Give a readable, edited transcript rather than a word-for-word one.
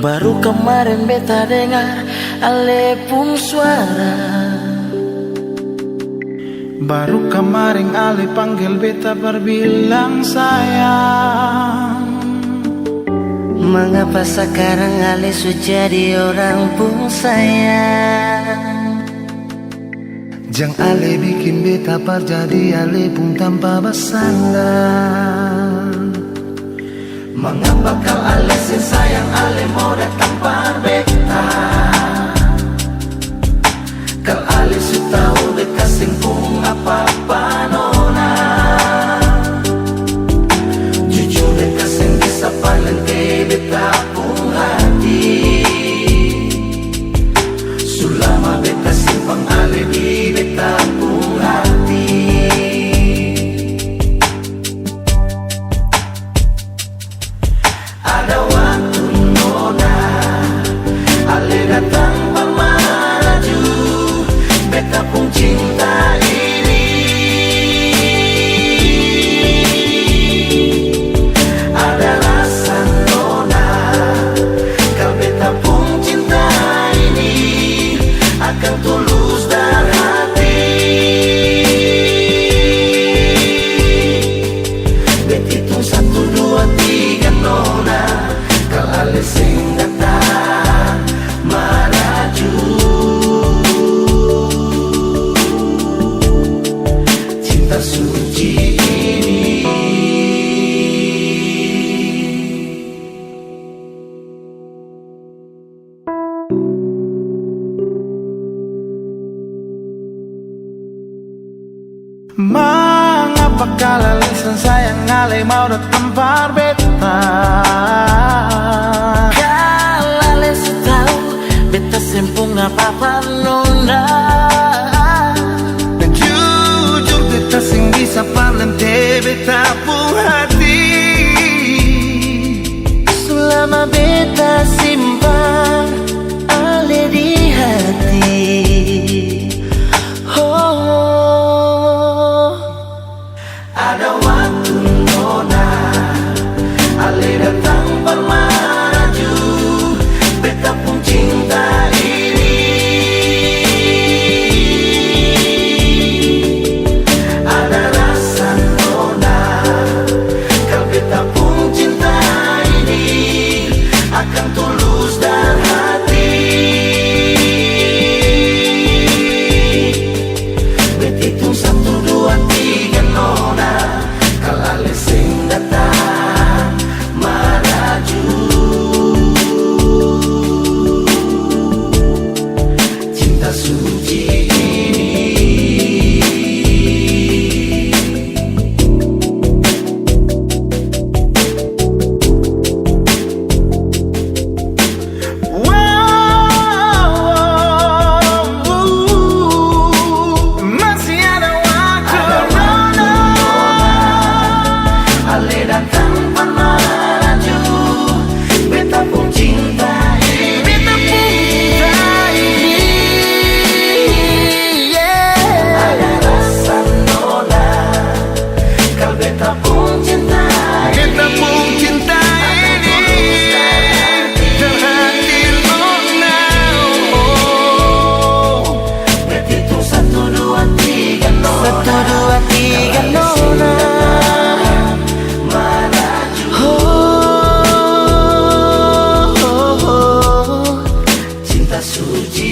Baru kemarin beta dengar ale pun suara. Baru kemarin ale panggil beta berbilang sayang. Mengapa sekarang ale sudah jadi orang pun sayang? Jang ale bikin beta jadi ale pun tanpa bersandar. Mengapa kau ale sayang ale mau datang par beta? Kau ale su tahu beta singkung apa-apa nona. Jujur beta sing bisa palente beta pun hati. Sulama beta simpang ale di beta pun hati. Ada waktu nona ale datang menuju beta pun cinta ini. Ada rasa nona kalau beta pun cinta ini akan tulus dari hati. Bet hitung 1, 2, 3 nona kalau ale sing datang maraju. Cinta suci ini. Mengapa kala lisan sayang ale mau datang par beta? Kalau ale tahu beta sempung apa-apa nona. Dan jujur beta sing bisa palente beta pun hati. Selama beta simpan ale di hati. Oh, ada waktu nona ale datang bermaju beta pun cinta ini. Ada rasa nona kalau beta pun cinta ini akan tulus dari hati. Bet hitung 1, 2, 3 nona kalau ale sing datang maraju. Cinta suci ini. Masih ada waktu Nona ale datang menuju beta pun cinta ini. Beta pun cinta ini. Ada rasa nona kalau beta pun cinta Beta ini. pun cinta ini terhati nona. Bet hitung 1, 2, 3 nona. 1, 2, 3 nona maraju. Oh, cinta suci